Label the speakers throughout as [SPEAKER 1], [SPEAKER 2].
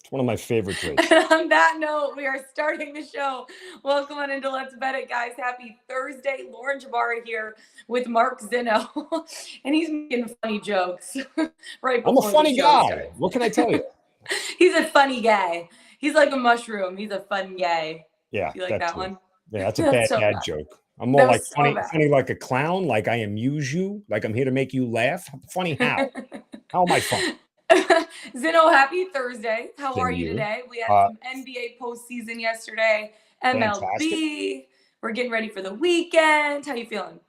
[SPEAKER 1] It's one of my favorite drinks.
[SPEAKER 2] And on that note, we are starting the show. Welcome on into Let's Bet It, guys. Happy Thursday. Lauren Jabara here with Mark Zinno. And he's making funny jokes right before
[SPEAKER 1] I'm a funny
[SPEAKER 2] the show
[SPEAKER 1] guy.
[SPEAKER 2] starts.
[SPEAKER 1] What can I tell you?
[SPEAKER 2] He's a funny guy. He's like a mushroom. He's a fun guy.
[SPEAKER 1] Yeah,
[SPEAKER 2] You like that one?
[SPEAKER 1] Yeah, that's a bad
[SPEAKER 2] so
[SPEAKER 1] dad
[SPEAKER 2] bad.
[SPEAKER 1] joke. I'm more
[SPEAKER 2] That
[SPEAKER 1] like
[SPEAKER 2] was so
[SPEAKER 1] funny,
[SPEAKER 2] bad.
[SPEAKER 1] funny like a clown, like I amuse you, like I'm here to make you laugh. Funny how? How am I funny?
[SPEAKER 2] Zinno, happy Thursday. How
[SPEAKER 1] Same
[SPEAKER 2] are
[SPEAKER 1] to
[SPEAKER 2] you
[SPEAKER 1] you.
[SPEAKER 2] today? We had some NBA postseason yesterday, MLB.
[SPEAKER 1] Fantastic.
[SPEAKER 2] We're getting ready for the weekend. How you feeling?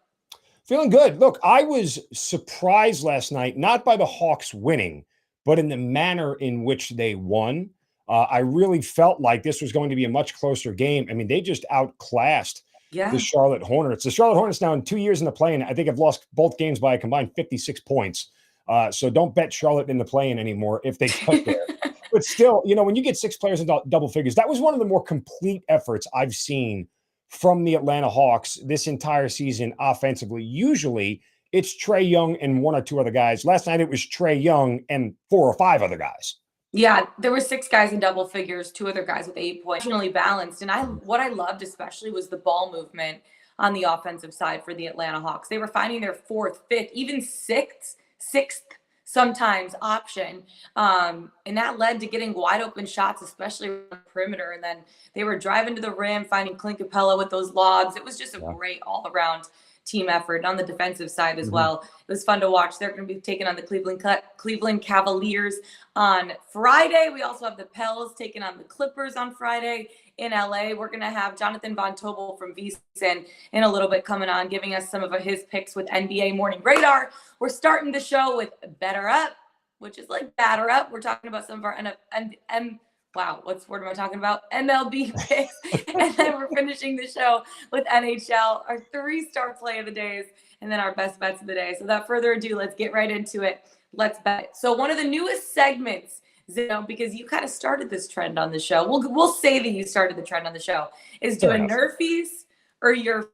[SPEAKER 1] Feeling good. Look, I was surprised last night, not by the Hawks winning, but in the manner in which they won. I really felt like this was going to be a much closer game. I mean, they just outclassed the Charlotte Hornets. The Charlotte Hornets now in 2 years in the play-in, I think have lost both games by a combined 56 points. So don't bet Charlotte in the play-in anymore if they get there. But still, when you get 6 players in double figures, that was one of the more complete efforts I've seen from the Atlanta Hawks this entire season offensively. Usually it's Trae Young and 1 or 2 other guys. Last night it was Trae Young and 4 or 5 other guys.
[SPEAKER 2] Yeah, there were 6 guys in double figures, 2 other guys with 8 points, really balanced. And what I loved especially was the ball movement on the offensive side for the Atlanta Hawks. They were finding their 4th, 5th, even 6th sometimes option. And that led to getting wide open shots, especially on the perimeter. And then they were driving to the rim, finding Clint Capella with those lobs. It was just a great all around team effort on the defensive side as well. It was fun to watch. They're going to be taking on the Cleveland Cavaliers on Friday. We also have the Pels taking on the Clippers on Friday in LA. We're going to have Jonathan Von Tobel from VSiN in a little bit coming on, giving us some of his picks with NBA Morning Radar. We're starting the show with Bettor Up, which is like Batter Up. We're talking about some of our wow, what's word am I talking about? MLB picks. And then we're finishing the show with NHL, our 3-star play of the days, and then our best bets of the day. So without further ado, let's get right into it. Let's bet it. So one of the newest segments, Zinno, because you kind of started this trend on the show. We'll say that you started the trend on the show, is doing NRFIs or your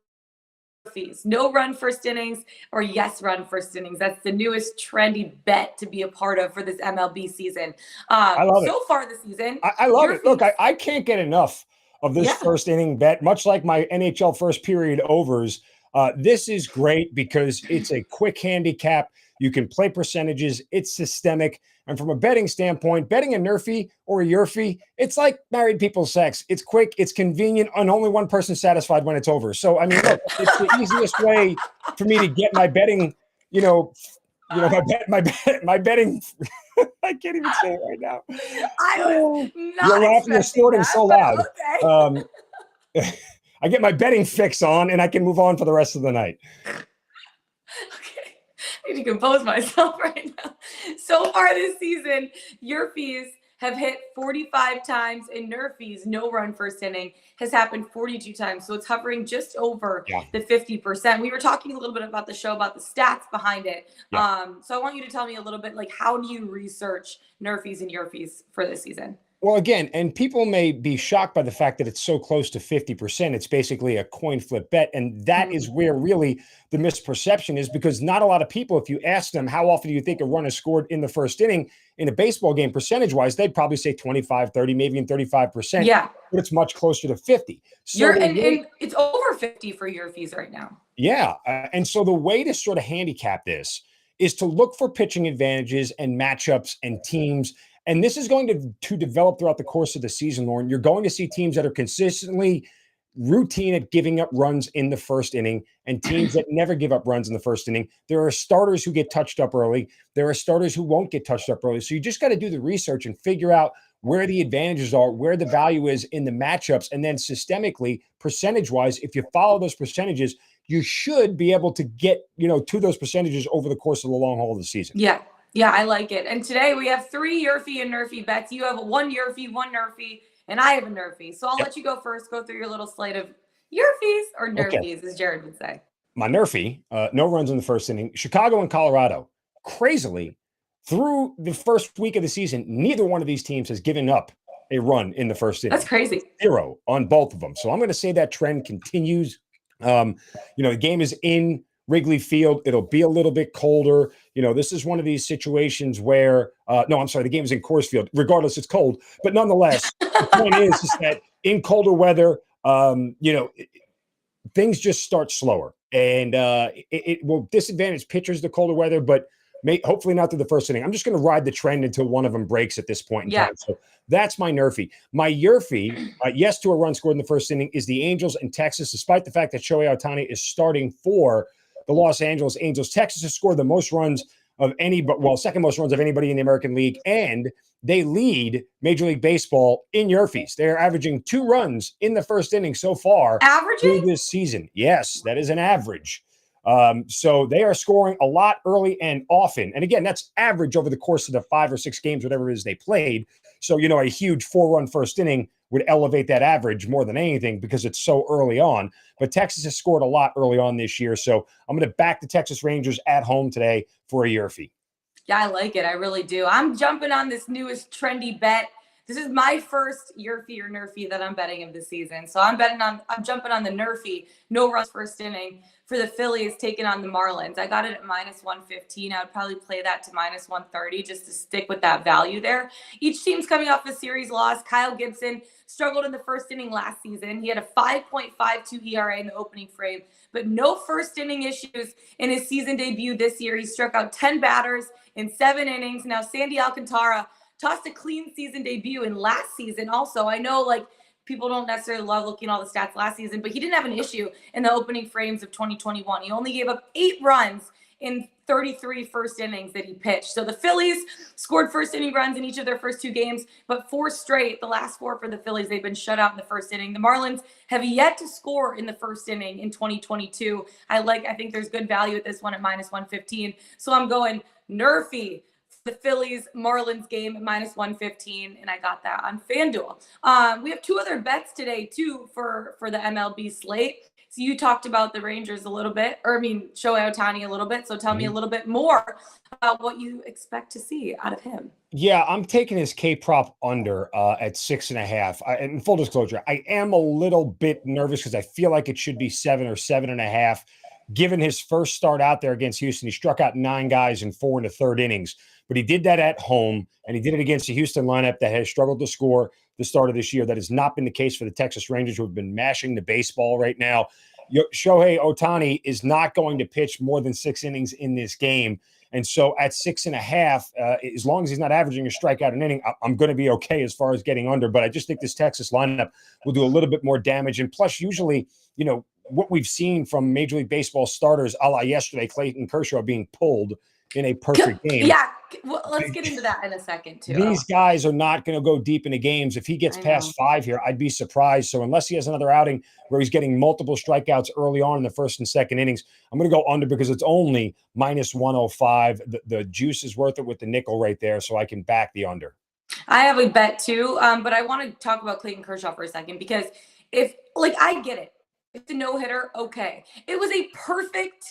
[SPEAKER 2] fees. No run first innings or yes run first innings. That's the newest trendy bet to be a part of for this MLB season.
[SPEAKER 1] I love
[SPEAKER 2] so
[SPEAKER 1] it.
[SPEAKER 2] far this season.
[SPEAKER 1] I love it. Look, I can't get enough of this first inning bet, much like my NHL first period overs. This is great because it's a quick handicap. You can play percentages. It's systemic. And from a betting standpoint, betting a NRFI or a YRFI, it's like married people's sex. It's quick, it's convenient, and only one person's satisfied when it's over. So, I mean, look, it's the easiest way for me to get my betting, my betting. I can't even say it right now.
[SPEAKER 2] I was not
[SPEAKER 1] You're laughing, you're snorting so loud.
[SPEAKER 2] Okay.
[SPEAKER 1] I get my betting fix on, and I can move on for the rest of the night.
[SPEAKER 2] I need to compose myself right now. So far this season, your fees have hit 45 times, and NRFIs, no run first inning, has happened 42 times. So it's hovering just over the 50%. We were talking a little bit about the show, about the stats behind it. So I want you to tell me a little bit, like, how do you research NRFIs and YRFIs for this season?
[SPEAKER 1] Well, again, and people may be shocked by the fact that it's so close to 50%. It's basically a coin flip bet. And that is where really the misperception is, because not a lot of people, if you ask them, how often do you think a run is scored in the first inning in a baseball game, percentage-wise, they'd probably say 25, 30, maybe even 35%.
[SPEAKER 2] Yeah.
[SPEAKER 1] But it's much closer to 50. So
[SPEAKER 2] and it's over 50 for your fees right now.
[SPEAKER 1] Yeah. And so the way to sort of handicap this is to look for pitching advantages and matchups and teams. And this is going to develop throughout the course of the season, Lauren. You're going to see teams that are consistently routine at giving up runs in the first inning and teams that never give up runs in the first inning. There are starters who get touched up early. There are starters who won't get touched up early. So you just got to do the research and figure out where the advantages are, where the value is in the matchups. And then systemically, percentage-wise, if you follow those percentages, you should be able to get, to those percentages over the course of the long haul of the season.
[SPEAKER 2] Yeah. Yeah, I like it. And today we have 3 YRFI and NRFI bets. You have 1 YRFI, 1 NRFI, and I have a NRFI. So I'll let you go first. Go through your little slate of YRFIs or NRFIs, as Jared would say.
[SPEAKER 1] My NRFI, no runs in the first inning. Chicago and Colorado, crazily, through the first week of the season, neither one of these teams has given up a run in the first inning.
[SPEAKER 2] That's crazy.
[SPEAKER 1] 0 on both of them. So I'm going to say that trend continues. The game is in Wrigley Field. It'll be a little bit colder. This is one of these situations where, no, I'm sorry, the game is in Coors Field. Regardless, it's cold. But nonetheless, the point is that in colder weather, things just start slower. And it will disadvantage pitchers, the colder weather, but hopefully not through the first inning. I'm just going to ride the trend until one of them breaks at this point in time. So that's my NRFI. My YRFI, yes to a run scored in the first inning, is the Angels in Texas, despite the fact that Shohei Ohtani is starting for the Los Angeles Angels. Texas has scored the most runs of second most runs of anybody in the American League, and they lead Major League Baseball in YRFIs. They're averaging 2 runs in the first inning so far through this season. Yes, that is an average. So they are scoring a lot early and often. And again, that's average over the course of the 5 or 6 games, whatever it is they played. So, a huge 4-run first inning would elevate that average more than anything because it's so early on. But Texas has scored a lot early on this year. So I'm going to back the Texas Rangers at home today for a YRFI.
[SPEAKER 2] Yeah, I like it. I really do. I'm jumping on this newest trendy bet. This is my first YRFI or NRFI that I'm betting of the season. So I'm jumping on the NRFI, no runs first inning for the Phillies taking on the Marlins. I got it at -115. I would probably play that to -130 just to stick with that value there. Each team's coming off a series loss. Kyle Gibson struggled in the first inning last season. He had a 5.52 ERA in the opening frame, but no first inning issues in his season debut this year. He struck out 10 batters in 7 innings. Now, Sandy Alcantara tossed a clean season debut in last season also. I know, people don't necessarily love looking at all the stats last season, but he didn't have an issue in the opening frames of 2021. He only gave up 8 runs in 33 first innings that he pitched. So the Phillies scored first inning runs in each of their first 2 games, but 4 straight, the last 4 for the Phillies, they've been shut out in the first inning. The Marlins have yet to score in the first inning in 2022. I think there's good value at this one at -115. So I'm going NRFI, the Phillies Marlins game at -115, and I got that on FanDuel. We have 2 other bets today too for the MLB slate. So you talked about the Rangers a little bit, Shohei Ohtani a little bit. So tell me a little bit more about what you expect to see out of him.
[SPEAKER 1] Yeah, I'm taking his K prop under at 6.5. And full disclosure, I am a little bit nervous because I feel like it should be 7 or 7.5. Given his first start out there against Houston, he struck out 9 guys in 4 1/3 innings. But he did that at home, and he did it against the Houston lineup that has struggled to score the start of this year. That has not been the case for the Texas Rangers, who have been mashing the baseball right now. Shohei Ohtani is not going to pitch more than 6 innings in this game. And so at 6.5, as long as he's not averaging a strikeout an inning, I'm going to be okay as far as getting under. But I just think this Texas lineup will do a little bit more damage. And plus, usually, what we've seen from Major League Baseball starters, a la yesterday, Clayton Kershaw being pulled in a perfect game.
[SPEAKER 2] Yeah, well, let's get into that in a second, too.
[SPEAKER 1] These guys are not going to go deep into games. If he gets past 5 here, I'd be surprised. So unless he has another outing where he's getting multiple strikeouts early on in the first and second innings, I'm going to go under because it's only -105. The juice is worth it with the nickel right there, so I can back the under.
[SPEAKER 2] I have a bet, too, but I want to talk about Clayton Kershaw for a second because I get it. It's a no-hitter, okay. It was a perfect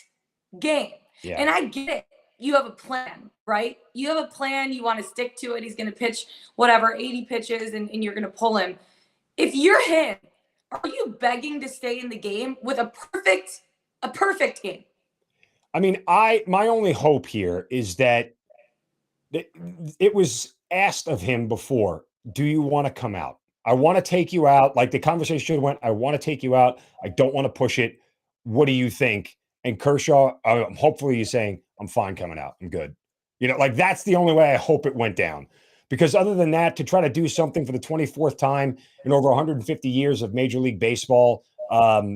[SPEAKER 2] game, and I get it. You have a plan, right? You have a plan. You want to stick to it. He's going to pitch 80 pitches, and you're going to pull him. If you're him, are you begging to stay in the game with a perfect game?
[SPEAKER 1] I mean, my only hope here is that it was asked of him before, do you want to come out? I want to take you out. Like the conversation should have went, I want to take you out. I don't want to push it. What do you think? And Kershaw, hopefully he's saying, I'm fine coming out. I'm good. That's the only way I hope it went down. Because other than that, to try to do something for the 24th time in over 150 years of Major League Baseball,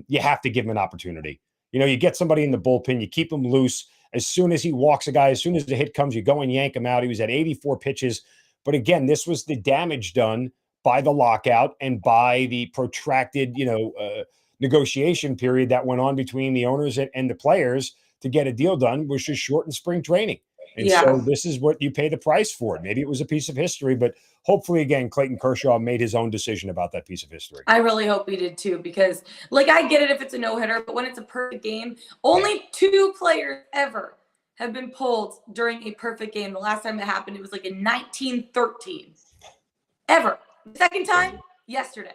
[SPEAKER 1] you have to give him an opportunity. You get somebody in the bullpen, you keep him loose. As soon as he walks a guy, as soon as the hit comes, you go and yank him out. He was at 84 pitches. But again, this was the damage done by the lockout and by the protracted, negotiation period that went on between the owners and the players to get a deal done, which is shortened spring training. And so this is what you pay the price for. Maybe it was a piece of history, but hopefully, again, Clayton Kershaw made his own decision about that piece of history.
[SPEAKER 2] I really hope he did too, because I get it if it's a no-hitter, but when it's a perfect game, only 2 players ever have been pulled during a perfect game. The last time it happened, it was in 1913. Ever. The second time, yesterday.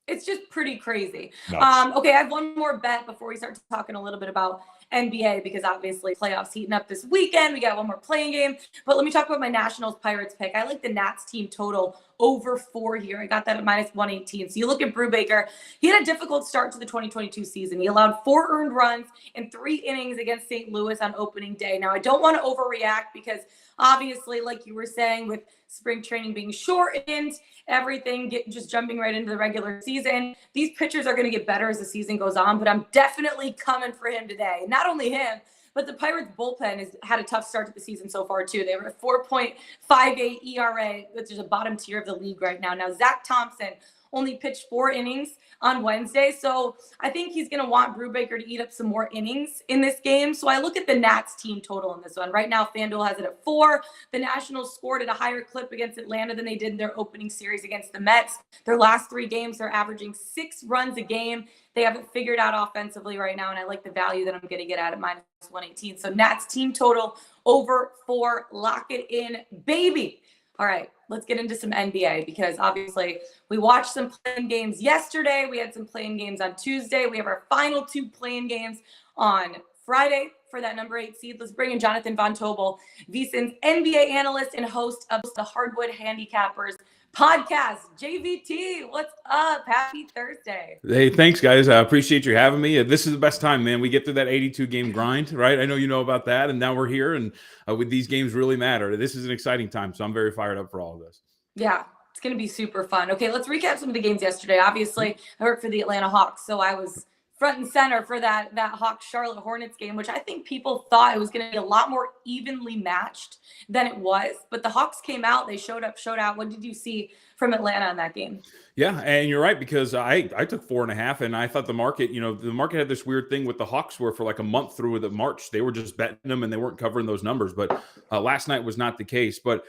[SPEAKER 2] It's just pretty crazy.
[SPEAKER 1] Nuts.
[SPEAKER 2] Okay, I have one more bet before we start talking a little bit about NBA, because obviously playoffs heating up this weekend. We got one more playing game. But let me talk about my Nationals Pirates pick. I like the Nats team total over 4 here. I got that at minus 118. So you look at Brubaker. He had a difficult start to the 2022 season. He allowed 4 earned runs in 3 innings against St. Louis on opening day. Now, I don't want to overreact because obviously, like you were saying, with spring training being shortened, everything just jumping right into the regular season, these pitchers are going to get better as the season goes on, but I'm definitely coming for him today. Not only him, but the Pirates bullpen has had a tough start to the season so far too. They were at 4.58 ERA, which is a bottom tier of the league right now. Now, Zach Thompson only pitched 4 innings on Wednesday. So I think he's going to want Brubaker to eat up some more innings in this game. So I look at the Nats team total in this one. Right now, FanDuel has it at 4. The Nationals scored at a higher clip against Atlanta than they did in their opening series against the Mets. Their last 3 games, they're averaging 6 runs a game. They haven't figured out offensively right now, and I like the value that I'm going to get at minus 118. So Nats team total over 4. Lock it in, baby. All right, let's get into some NBA, because obviously we watched some playing games yesterday. We had some playing games on Tuesday. We have our final 2 playing games on Friday for that number 8 seed. Let's bring in Jonathan Von Tobel, VSiN's NBA analyst and host of the Hardwood Handicappers podcast. JVT, what's up? Happy Thursday.
[SPEAKER 3] Hey, thanks, guys. I appreciate you having me. This is the best time, man. We get through that 82-game grind, right? I know you know about that, and now we're here, and with these games really matter. This is an exciting time, so I'm very fired up for all of this.
[SPEAKER 2] Yeah, it's going to be super fun. Okay, let's recap some of the games yesterday. Obviously, I work for the Atlanta Hawks, so I was front and center for that Hawks Charlotte Hornets game, which I think people thought it was going to be a lot more evenly matched than it was. But the Hawks came out, they showed up, showed out. What did you see from Atlanta in that game?
[SPEAKER 3] Yeah, and you're right, because I took 4.5, and I thought the market had this weird thing with the Hawks where for like a month through the March, they were just betting them and they weren't covering those numbers. But last night was not the case. But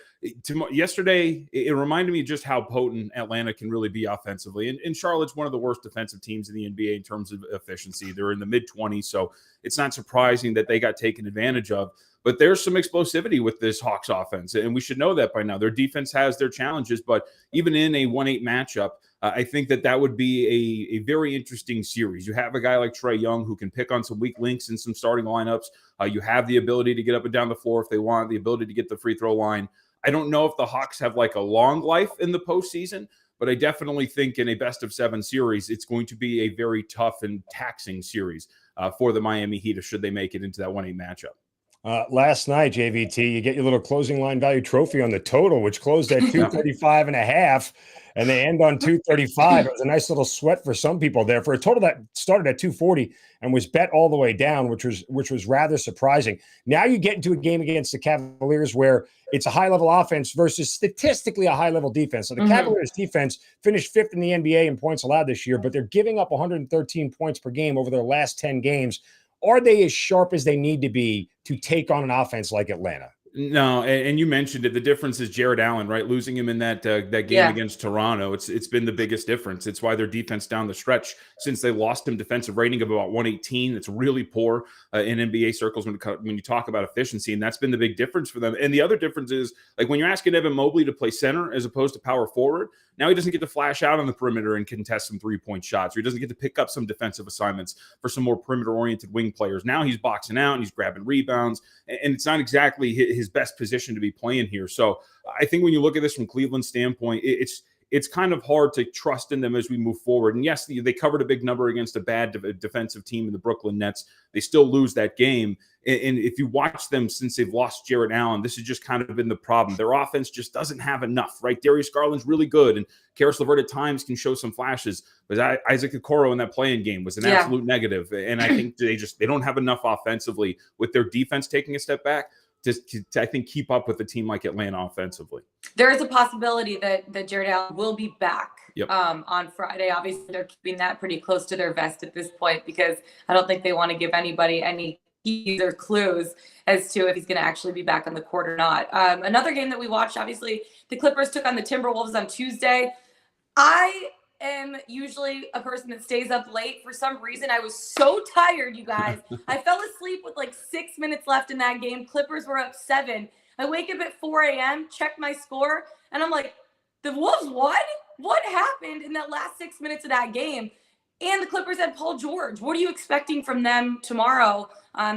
[SPEAKER 3] yesterday, it reminded me just how potent Atlanta can really be offensively. And Charlotte's one of the worst defensive teams in the NBA in terms of efficiency. They're in the mid-20s, so it's not surprising that they got taken advantage of. But there's some explosivity with this Hawks offense, and we should know that by now. Their defense has their challenges, but even in a 1-8 matchup, I think that would be a very interesting series. You have a guy like Trae Young who can pick on some weak links in some starting lineups. You have the ability to get up and down the floor if they want, the ability to get the free throw line. I don't know if the Hawks have like a long life in the postseason, but I definitely think in a best-of-7 series, it's going to be a very tough and taxing series for the Miami Heat should they make it into that 1-8 matchup.
[SPEAKER 1] Last night, JVT, you get your little closing line value trophy on the total, which closed at 235.5, and they end on 235. It was a nice little sweat for some people there for a total that started at 240 and was bet all the way down, which was rather surprising. Now you get into a game against the Cavaliers where it's a high-level offense versus statistically a high-level defense. So the Cavaliers defense finished 5th in the NBA in points allowed this year, but they're giving up 113 points per game over their last 10 games. Are they as sharp as they need to be to take on an offense like Atlanta?
[SPEAKER 3] No, and you mentioned it. The difference is Jared Allen, right? Losing him in that game against Toronto. It's been the biggest difference. It's why their defense down the stretch, since they lost him, defensive rating of about 118. It's really poor in NBA circles when you talk about efficiency, and that's been the big difference for them. And the other difference is, like, when you're asking Evan Mobley to play center as opposed to power forward, now he doesn't get to flash out on the perimeter and contest some 3-point shots, or he doesn't get to pick up some defensive assignments for some more perimeter-oriented wing players. Now he's boxing out and he's grabbing rebounds, and it's not exactly his best position to be playing here. So I think when you look at this from Cleveland's standpoint, it's kind of hard to trust in them as we move forward. And yes, they covered a big number against a bad defensive team in the Brooklyn Nets. They still lose that game. And if you watch them since they've lost Jared Allen, this has just kind of been the problem. Their offense just doesn't have enough, right? Darius Garland's really good, and Karis LeVert at times can show some flashes. But Isaac Okoro in that playing game was an absolute negative. And I think they don't have enough offensively with their defense taking a step back to I think, keep up with a team like Atlanta offensively.
[SPEAKER 2] There is a possibility that Jared Allen will be back on Friday. Obviously, they're keeping that pretty close to their vest at this point because I don't think they want to give anybody any keys or clues as to if he's going to actually be back on the court or not. Another game that we watched, obviously, the Clippers took on the Timberwolves on Tuesday. I am usually a person that stays up late. For some reason, I was so tired, you guys. I fell asleep with like 6 minutes left in that game. Clippers were up 7. I wake up at 4 a.m., check my score, and I'm like, the Wolves won? what happened in that last 6 minutes of that game? And the Clippers had Paul George. What are you expecting from them tomorrow?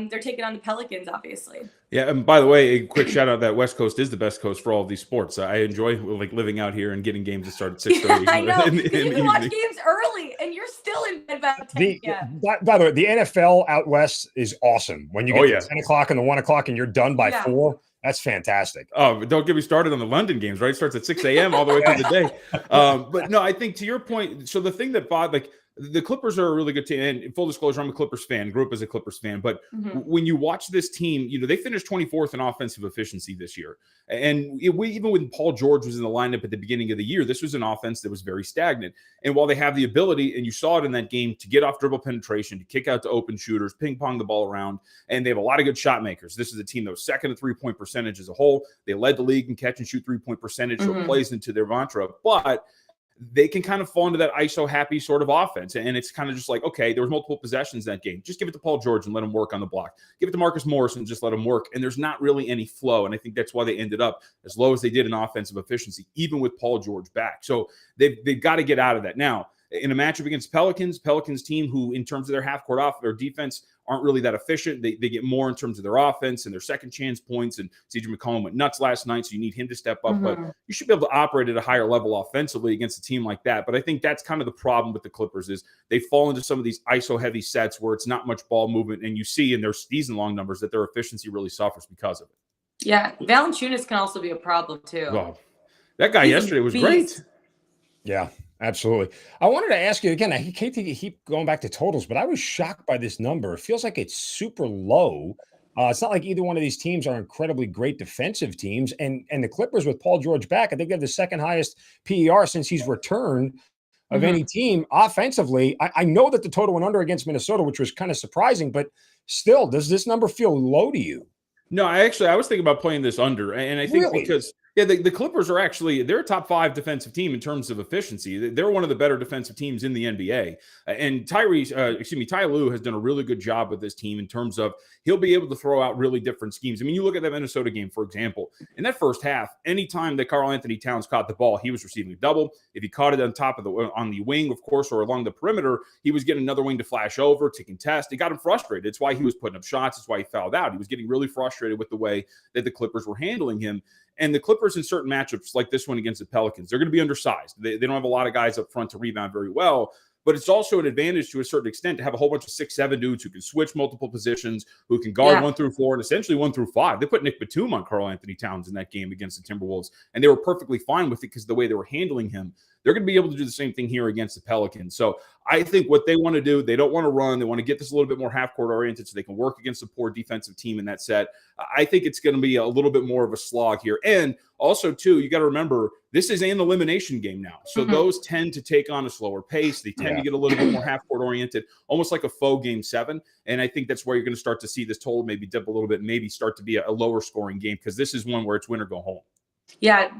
[SPEAKER 2] They're taking on the Pelicans, obviously.
[SPEAKER 3] Yeah, and by the way, a quick shout out that West Coast is the best coast for all of these sports. I enjoy like living out here and getting games that start at 6:30.
[SPEAKER 2] Yeah, I know. You can watch games early, and you're still in bed by 10 p.m.
[SPEAKER 1] By the way, the NFL out west is awesome. When you get to 10 o'clock and the 1 o'clock, and you're done by 4. That's fantastic.
[SPEAKER 3] Oh, but don't get me started on the London games, right? It starts at 6 a.m. all the way through the day. But no, I think to your point, so the thing that like the Clippers are a really good team. And full disclosure, I'm a Clippers fan, grew up as a Clippers fan. But when you watch this team, they finished 24th in offensive efficiency this year. And even when Paul George was in the lineup at the beginning of the year, this was an offense that was very stagnant. And while they have the ability, and you saw it in that game, to get off dribble penetration, to kick out to open shooters, ping pong the ball around, and they have a lot of good shot makers. This is a team that was second in three-point percentage as a whole. They led the league in catch and shoot three-point percentage, so it plays into their mantra. But they can kind of fall into that ISO happy sort of offense. And it's kind of just like, okay, there was multiple possessions in that game. Just give it to Paul George and let him work on the block. Give it to Marcus Morris and just let him work. And there's not really any flow. And I think that's why they ended up as low as they did in offensive efficiency, even with Paul George back. So they've got to get out of that. Now, in a matchup against Pelicans team who, in terms of their half-court off, their defense aren't really that efficient. They get more in terms of their offense and their second chance points. And CJ McCollum went nuts last night, so you need him to step up. But you should be able to operate at a higher level offensively against a team like that. But I think that's kind of the problem with the Clippers is they fall into some of these ISO-heavy sets where it's not much ball movement. And you see in their season-long numbers that their efficiency really suffers because of it.
[SPEAKER 2] Yeah, Valanciunas can also be a problem too.
[SPEAKER 3] Well, that guy yesterday was great.
[SPEAKER 1] Yeah. Absolutely. I wanted to ask you again, I hate to keep going back to totals, but I was shocked by this number. It feels like it's super low. It's not like either one of these teams are incredibly great defensive teams. And the Clippers with Paul George back, I think they have the second highest PER since he's returned of any team offensively. I know that the total went under against Minnesota, which was kind of surprising, but still, does this number feel low to you?
[SPEAKER 3] No, I was thinking about playing this under. And I think because the Clippers are actually, they're a top 5 defensive team in terms of efficiency. They're one of the better defensive teams in the NBA. And Ty Lue has done a really good job with this team in terms of he'll be able to throw out really different schemes. I mean, you look at that Minnesota game, for example, in that first half, anytime that Karl-Anthony Towns caught the ball, he was receiving a double. If he caught it on top of on the wing, of course, or along the perimeter, he was getting another wing to flash over, to contest. It got him frustrated. It's why he was putting up shots. It's why he fouled out. He was getting really frustrated with the way that the Clippers were handling him. And the Clippers in certain matchups like this one against the Pelicans, they're going to be undersized. They don't have a lot of guys up front to rebound very well. But it's also an advantage to a certain extent to have a whole bunch of 6'7" dudes who can switch multiple positions, who can guard 1 through 4 and essentially 1 through 5. They put Nick Batum on Karl-Anthony Towns in that game against the Timberwolves, and they were perfectly fine with it because the way they were handling him. They're going to be able to do the same thing here against the Pelicans. So I think what they want to do, they don't want to run. They want to get this a little bit more half-court oriented so they can work against a poor defensive team in that set. I think it's going to be a little bit more of a slog here. And also, too, you got to remember, this is an elimination game now. So those tend to take on a slower pace. They tend to get a little bit more half-court oriented, almost like a faux Game 7. And I think that's where you're going to start to see this total maybe dip a little bit, maybe start to be a lower scoring game because this is one where it's win or go home.
[SPEAKER 2] Yeah,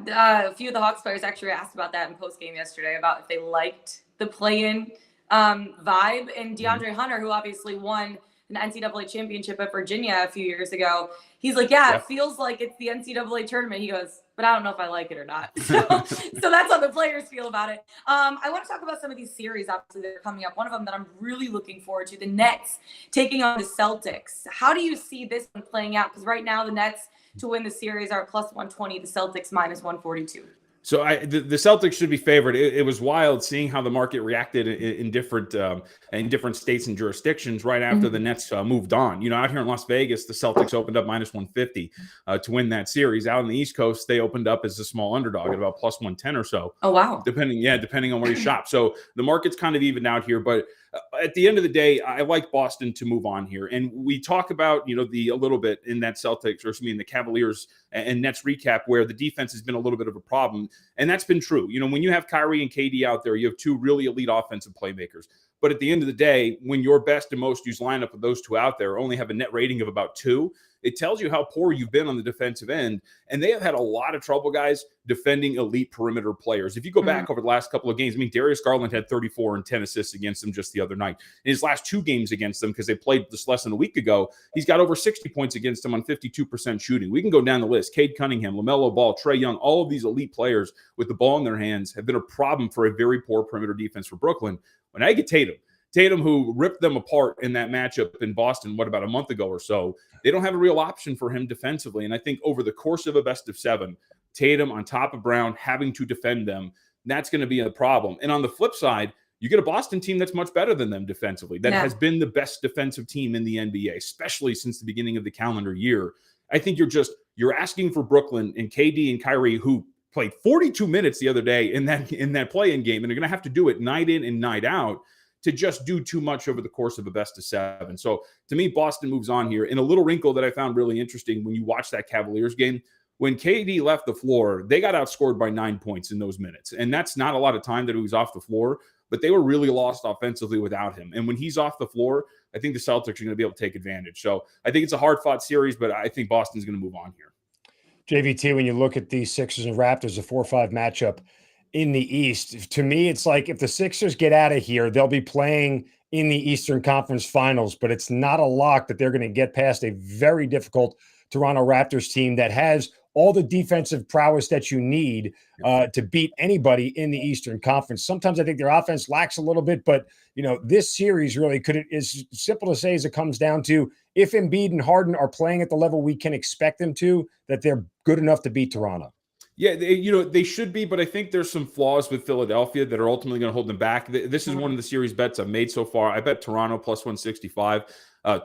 [SPEAKER 2] a few of the Hawks players actually asked about that in post-game yesterday, about if they liked the play-in vibe. And DeAndre Hunter, who obviously won an NCAA championship at Virginia a few years ago, he's like, it feels like it's the NCAA tournament. He goes, but I don't know if I like it or not. So that's how the players feel about it. I want to talk about some of these series, obviously, that are coming up. One of them that I'm really looking forward to, the Nets taking on the Celtics. How do you see this one playing out? Because right now the Nets to win the series are plus 120, the Celtics minus 142.
[SPEAKER 3] So the Celtics should be favored. It was wild seeing how the market reacted in different states and jurisdictions right after the Nets moved on. Out here in Las Vegas, the Celtics opened up minus 150 to win that series. Out on the East Coast, they opened up as a small underdog at about plus 110 or so.
[SPEAKER 2] Oh, wow.
[SPEAKER 3] Depending on where you shop. So the market's kind of evened out here, but at the end of the day, I like Boston to move on here. And we talk about, a little bit in that the Cavaliers and Nets recap where the defense has been a little bit of a problem. And that's been true. When you have Kyrie and KD out there, you have 2 really elite offensive playmakers. But at the end of the day, when your best and most used lineup of those 2 out there only have a net rating of about 2, It tells you how poor you've been on the defensive end. And they have had a lot of trouble, guys, defending elite perimeter players. If you go back over the last couple of games, I mean, Darius Garland had 34 and 10 assists against them just the other night. In his last 2 games against them, because they played this less than a week ago, he's got over 60 points against them on 52% shooting. We can go down the list. Cade Cunningham, LaMelo Ball, Trae Young, all of these elite players with the ball in their hands have been a problem for a very poor perimeter defense for Brooklyn. When I get Tatum, who ripped them apart in that matchup in Boston, about a month ago or so, they don't have a real option for him defensively. And I think over the course of a best of 7, Tatum on top of Brown having to defend them, that's going to be a problem. And on the flip side, you get a Boston team that's much better than them defensively, that has been the best defensive team in the NBA, especially since the beginning of the calendar year. I think you're asking for Brooklyn and KD and Kyrie, who played 42 minutes the other day in that play-in game, and they're going to have to do it night in and night out, to just do too much over the course of a best of 7. So to me, Boston moves on here. And a little wrinkle that I found really interesting when you watch that Cavaliers game, when KD left the floor, they got outscored by 9 points in those minutes. And that's not a lot of time that he was off the floor, but they were really lost offensively without him. And when he's off the floor, I think the Celtics are going to be able to take advantage. So I think it's a hard-fought series, but I think Boston's going to move on here.
[SPEAKER 1] JVT, when you look at these Sixers and Raptors, a 4-5 matchup in the East, to me, it's like if the Sixers get out of here, they'll be playing in the Eastern Conference Finals, but it's not a lock that they're going to get past a very difficult Toronto Raptors team that has all the defensive prowess that you need to beat anybody in the Eastern Conference. Sometimes I think their offense lacks a little bit, but this series really is simple to say as it comes down to if Embiid and Harden are playing at the level we can expect them to, that they're good enough to beat Toronto.
[SPEAKER 3] Yeah, they should be, but I think there's some flaws with Philadelphia that are ultimately going to hold them back. This is one of the series bets I've made so far. I bet Toronto plus 165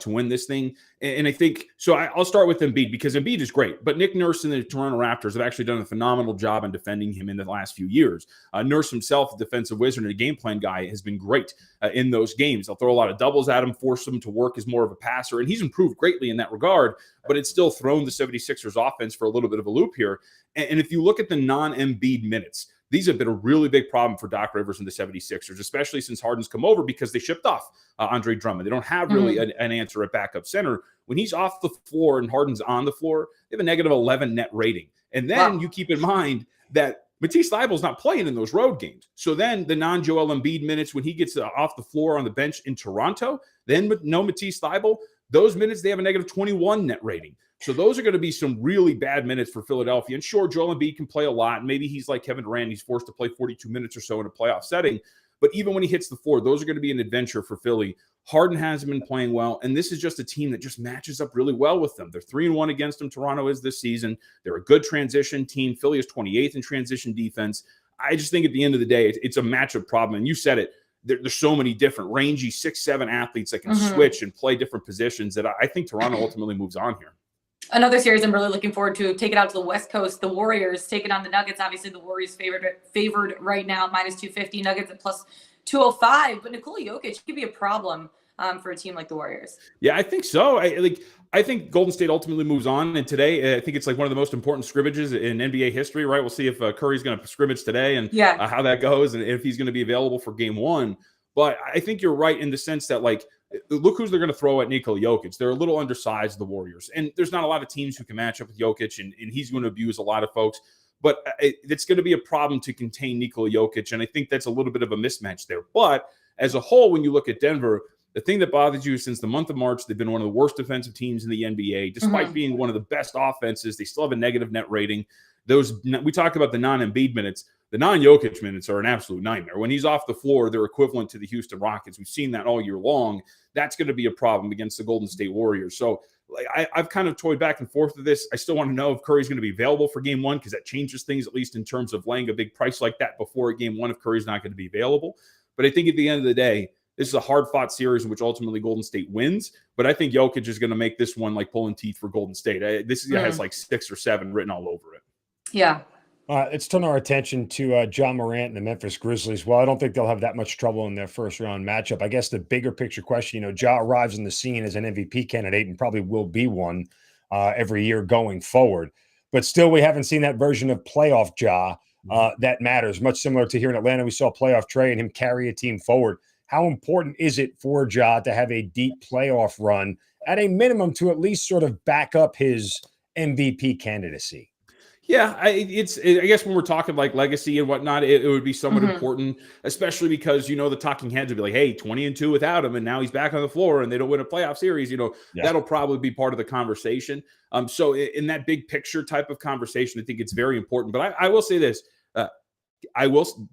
[SPEAKER 3] to win this thing. And I think, so I'll start with Embiid because Embiid is great, but Nick Nurse and the Toronto Raptors have actually done a phenomenal job in defending him in the last few years. Nurse himself, a defensive wizard and a game plan guy, has been great in those games. They'll throw a lot of doubles at him, force him to work as more of a passer, and he's improved greatly in that regard, but it's still thrown the 76ers offense for a little bit of a loop here. And if you look at the non-Embiid minutes, these have been a really big problem for Doc Rivers and the 76ers, especially since Harden's come over because they shipped off Andre Drummond. They don't have really an answer at backup center. When he's off the floor and Harden's on the floor, they have a negative 11 net rating. And then you keep in mind that Matisse Thybulle's not playing in those road games. So then the non-Joel Embiid minutes, when he gets off the floor on the bench in Toronto, then no Matisse Thybulle, those minutes, they have a negative 21 net rating. So those are going to be some really bad minutes for Philadelphia. And sure, Joel Embiid can play a lot. Maybe he's like Kevin Durant. He's forced to play 42 minutes or so in a playoff setting. But even when he hits the floor, those are going to be an adventure for Philly. Harden hasn't been playing well. And this is just a team that just matches up really well with them. They're 3-1 against them. Toronto is this season. They're a good transition team. Philly is 28th in transition defense. I just think at the end of the day, it's a matchup problem. And you said it. There's so many different rangy 6'7" athletes that can switch and play different positions that I think Toronto ultimately moves on here.
[SPEAKER 2] Another series I'm really looking forward to, take it out to the West Coast. The Warriors taking on the Nuggets. Obviously, the Warriors favored right now, minus 250. Nuggets at plus 205. But Nikola Jokic could be a problem for a team like the Warriors. Yeah,
[SPEAKER 3] I think so. I think Golden State ultimately moves on. And today, I think it's like one of the most important scrimmages in NBA history, right? We'll see if Curry's going to scrimmage today and how that goes and if he's going to be available for game 1. But I think you're right in the sense that, look who's they're going to throw at Nikola Jokic. They're a little undersized, the Warriors. And there's not a lot of teams who can match up with Jokic, and he's going to abuse a lot of folks. But it's going to be a problem to contain Nikola Jokic, and I think that's a little bit of a mismatch there. But as a whole, when you look at Denver, the thing that bothers you since the month of March, they've been one of the worst defensive teams in the NBA. Despite being one of the best offenses, they still have a negative net rating. We talked about the non-Embiid minutes. The non-Jokic minutes are an absolute nightmare. When he's off the floor, they're equivalent to the Houston Rockets. We've seen that all year long. That's going to be a problem against the Golden State Warriors. So I've kind of toyed back and forth with this. I still want to know if Curry's going to be available for game 1 because that changes things, at least in terms of laying a big price like that before game 1 if Curry's not going to be available. But I think at the end of the day, this is a hard-fought series in which ultimately Golden State wins. But I think Jokic is going to make this one like pulling teeth for Golden State. This has like 6 or 7 written all over it.
[SPEAKER 2] Yeah.
[SPEAKER 1] Let's turn our attention to Ja Morant and the Memphis Grizzlies. Well, I don't think they'll have that much trouble in their first-round matchup. I guess the bigger picture question, Ja arrives in the scene as an MVP candidate and probably will be one every year going forward. But still, we haven't seen that version of playoff Ja that matters. Much similar to here in Atlanta, we saw playoff Trey and him carry a team forward. How important is it for Ja to have a deep playoff run at a minimum to at least sort of back up his MVP candidacy.
[SPEAKER 3] Yeah, I guess when we're talking like legacy and whatnot, it would be somewhat important, especially because, the talking heads would be like, hey, 20-2 without him, and now he's back on the floor and they don't win a playoff series. That'll probably be part of the conversation. So in that big picture type of conversation, I think it's very important. But I will say this, the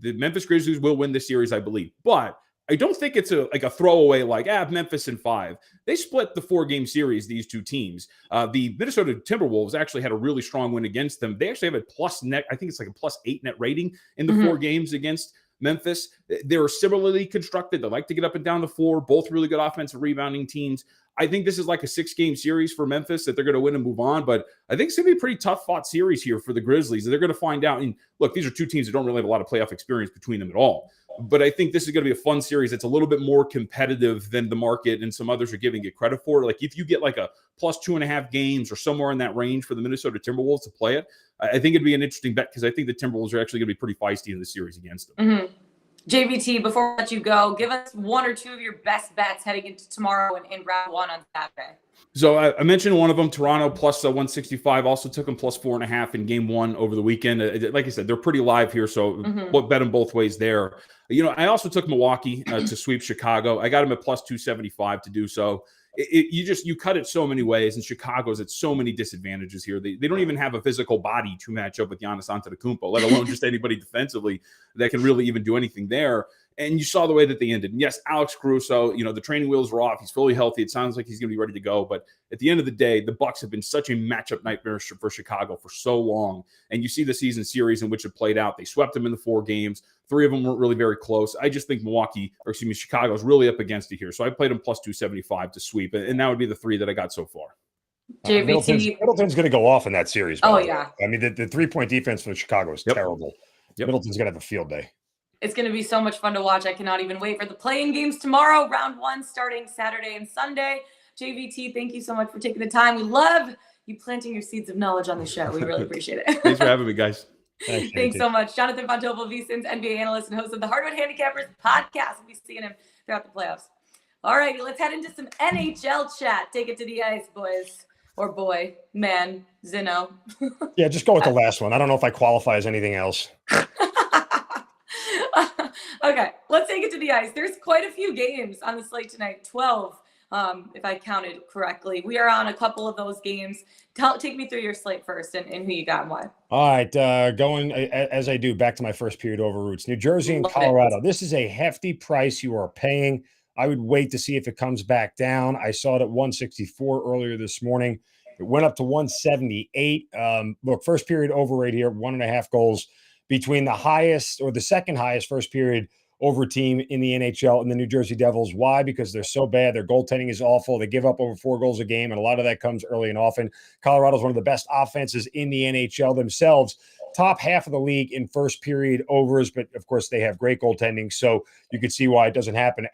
[SPEAKER 3] Memphis Grizzlies will win this series, I believe. But I don't think it's a throwaway Memphis in 5. They split the 4-game series, these two teams. The Minnesota Timberwolves actually had a really strong win against them. They actually have a plus net, I think it's like a +8 net rating in the 4 games against Memphis. They were similarly constructed. They like to get up and down the floor, both really good offensive rebounding teams. I think this is like a 6-game series for Memphis that they're going to win and move on. But I think it's going to be a pretty tough fought series here for the Grizzlies. They're going to find out. And look, these are two teams that don't really have a lot of playoff experience between them at all. But I think this is going to be a fun series. It's a little bit more competitive than the market and some others are giving it credit for. Like if you get like a +2.5 games or somewhere in that range for the Minnesota Timberwolves to play it, I think it'd be an interesting bet because I think the Timberwolves are actually going to be pretty feisty in the series against them.
[SPEAKER 2] JVT, before we let you go, give us 1 or 2 of your best bets heading into tomorrow and in round 1 on Saturday.
[SPEAKER 3] So I mentioned one of them, Toronto plus 165. Also took them +4.5 in game 1 over the weekend. Like I said, they're pretty live here, so bet them both ways there. I also took Milwaukee to sweep Chicago. I got them at +275 to do so. You cut it so many ways, and Chicago's at so many disadvantages here. They don't even have a physical body to match up with Giannis Antetokounmpo, let alone just anybody defensively that can really even do anything there. And you saw the way that they ended. And yes, Alex Caruso, the training wheels are off. He's fully healthy. It sounds like he's going to be ready to go. But at the end of the day, the Bucks have been such a matchup nightmare for Chicago for so long. And you see the season series in which it played out. They swept them in the 4 games. 3 of them weren't really very close. I just think Chicago is really up against it here. So I played them +275 to sweep. And that would be the 3 that I got so far.
[SPEAKER 1] Middleton's going to go off in that series.
[SPEAKER 2] Yeah.
[SPEAKER 1] I mean, the 3-point defense for Chicago is terrible. Middleton's going to have a field day.
[SPEAKER 2] It's going to be so much fun to watch. I cannot even wait for the playing games tomorrow, round 1 starting Saturday and Sunday. JVT, thank you so much for taking the time. We love you planting your seeds of knowledge on the show. We really appreciate it.
[SPEAKER 3] Thanks for having me, guys.
[SPEAKER 2] Thanks so much. Jonathan Von Tobel, VSiN's NBA analyst and host of the Hardwood Handicappers podcast. We'll be seeing him throughout the playoffs. All right, let's head into some NHL chat. Take it to the ice, boys. Or boy, man, Zeno.
[SPEAKER 1] Yeah, just go with the last one. I don't know if I qualify as anything else.
[SPEAKER 2] Okay, let's take it to the ice. There's quite a few games on the slate tonight, 12, if I counted correctly. We are on a couple of those games. Take me through your slate first and who you got and why.
[SPEAKER 1] All right, going as I do back to my first period over roots. New Jersey and Colorado. This is a hefty price you are paying. I would wait to see if it comes back down. I saw it at 164 earlier this morning. It went up to 178. Look, first period over rate here, 1.5 goals between the highest or the second highest first period over team in the NHL and the New Jersey Devils. Why? Because they're so bad. Their goaltending is awful. They give up over 4 goals a game, and a lot of that comes early and often. Colorado's one of the best offenses in the NHL themselves. Top half of the league in first period overs, but of course they have great goaltending, so you can see why it doesn't happen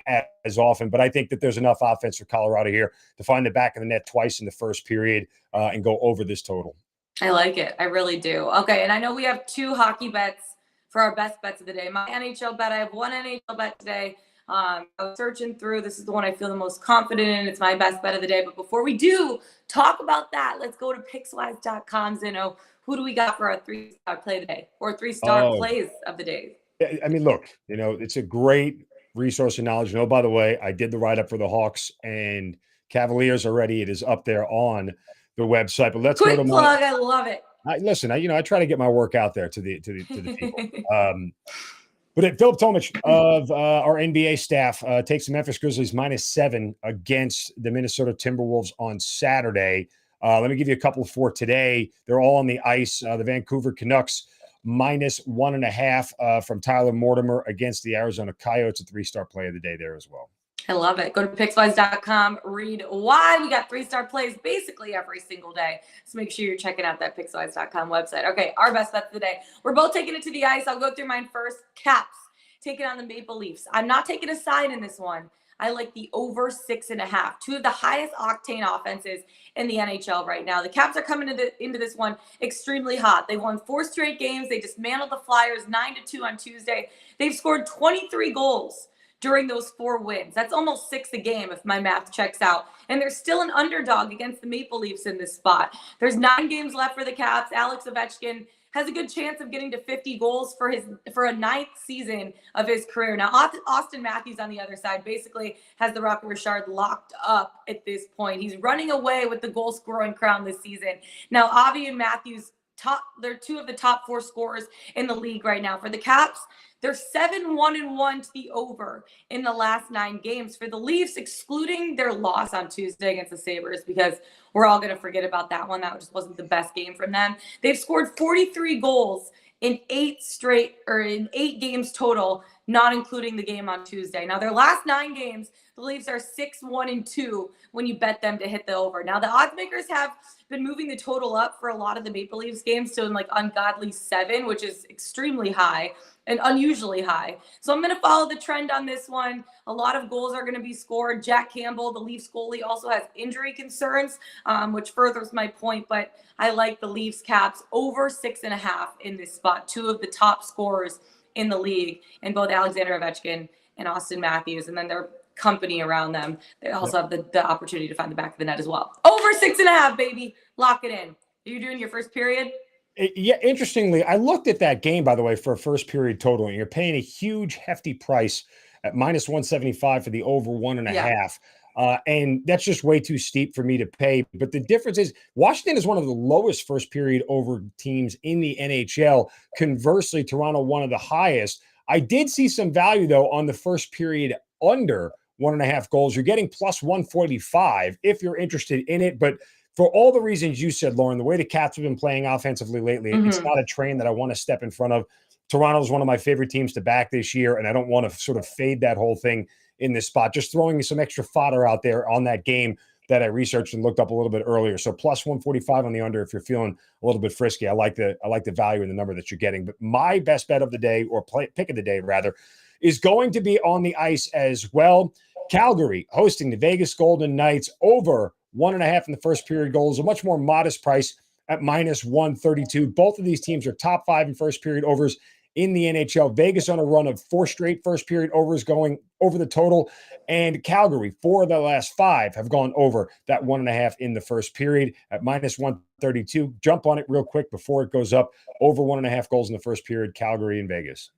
[SPEAKER 1] as often. But I think that there's enough offense for Colorado here to find the back of the net twice in the first period and go over this total.
[SPEAKER 2] I like it. I really do. Okay, and I know we have 2 hockey bets for our best bets of the day. My NHL bet, I have 1 NHL bet today. I was searching through. This is the one I feel the most confident in. It's my best bet of the day. But before we do talk about that, let's go to Pickswise.com. Zeno, who do we got for our 3-star play today or 3-star plays of the day?
[SPEAKER 1] I mean, look, it's a great resource of knowledge. By the way, I did the write-up for the Hawks and Cavaliers already. It is up there on the website. But let's
[SPEAKER 2] Quick
[SPEAKER 1] go to
[SPEAKER 2] plug. I love it.
[SPEAKER 1] I try to get my work out there to the people. But Philip Tomich of our NBA staff takes the Memphis Grizzlies -7 against the Minnesota Timberwolves on Saturday. Let me give you a couple for today. They're all on the ice. The Vancouver Canucks -1.5 from Tyler Mortimer against the Arizona Coyotes. A 3-star play of the day there as well.
[SPEAKER 2] I love it. Go to Pickswise.com. Read why we got 3-star plays basically every single day. So make sure you're checking out that Pickswise.com website. Okay, our best bets of the day. We're both taking it to the ice. I'll go through mine first. Caps. Taking on the Maple Leafs. I'm not taking a side in this one. I like the over 6.5. 2 of the highest octane offenses in the NHL right now. The Caps are coming into this one extremely hot. They won 4 straight games. They dismantled the Flyers 9-2 on Tuesday. They've scored 23 goals during those 4 wins. That's almost 6 a game if my math checks out. And they're still an underdog against the Maple Leafs in this spot. There's 9 games left for the Caps. Alex Ovechkin has a good chance of getting to 50 goals for a 9th season of his career. Now, Austin Matthews on the other side basically has the Rocket Richard locked up at this point. He's running away with the goal scoring crown this season. Now, Avi and Matthews, they're 2 of the top 4 scorers in the league right now. For the Caps, they're 7-1-1 to the over in the last 9 games. For the Leafs, excluding their loss on Tuesday against the Sabres, because we're all going to forget about that one. That just wasn't the best game from them. They've scored 43 goals in 8 games total, not including the game on Tuesday. Now, their last 9 games, the Leafs are 6-1-2 when you bet them to hit the over. Now, the odds makers have been moving the total up for a lot of the Maple Leafs games to like ungodly 7, which is extremely high and unusually high. So I'm going to follow the trend on this one. A lot of goals are going to be scored. Jack Campbell, the Leafs goalie, also has injury concerns, which furthers my point. But I like the Leafs Caps over 6.5 in this spot. 2 of the top scorers in the league, and both Alexander Ovechkin and Austin Matthews, and then their company around them. They also have the opportunity to find the back of the net as well. Over 6.5, baby. Lock it in. Are you doing your first period?
[SPEAKER 1] Yeah, interestingly, I looked at that game, by the way, for a first period total, and you're paying a huge, hefty price at minus 175 for the over 1.5. Yeah. And that's just way too steep for me to pay. But the difference is Washington is one of the lowest first period over teams in the NHL. Conversely, Toronto, one of the highest. I did see some value, though, on the first period under 1.5 goals. You're getting plus 145 if you're interested in it. But for all the reasons you said, Lauren, the way the Cats have been playing offensively lately, it's not a train that I want to step in front of. Toronto is one of my favorite teams to back this year, and I don't want to sort of fade that whole thing in this spot. Just throwing some extra fodder out there on that game that I researched and looked up a little bit earlier. So plus 145 on the under if you're feeling a little bit frisky. I like the value in the number that you're getting. But my best bet of the day, or pick of the day rather, is going to be on the ice as well. Calgary hosting the Vegas Golden Knights over 1.5 in the first period goals, a much more modest price at minus 132. Both of these teams are top 5 in first period overs in the NHL. Vegas on a run of 4 straight first period overs going over the total. And Calgary, 4 of the last 5 have gone over that 1.5 in the first period at minus 132. Jump on it real quick before it goes up. Over 1.5 goals in the first period, Calgary and Vegas.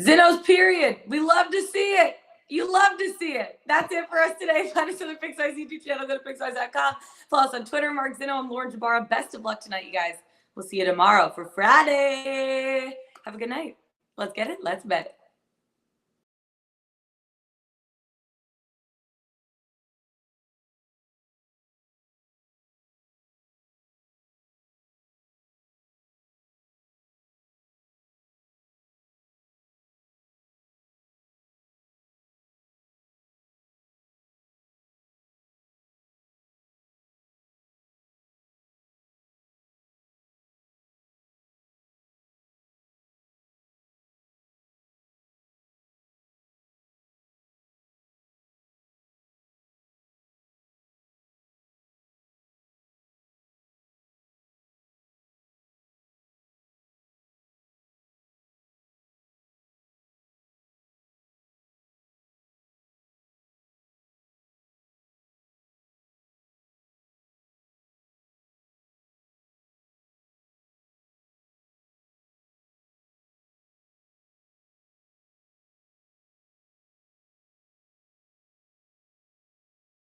[SPEAKER 2] Zeno's period. We love to see it. You love to see it. That's it for us today. Find us on the Pickswise YouTube channel. Go to Pickswise.com. Follow us on Twitter. Mark Zeno. I'm Lauren Jabara. Best of luck tonight, you guys. We'll see you tomorrow for Friday. Have a good night. Let's get it. Let's bet it.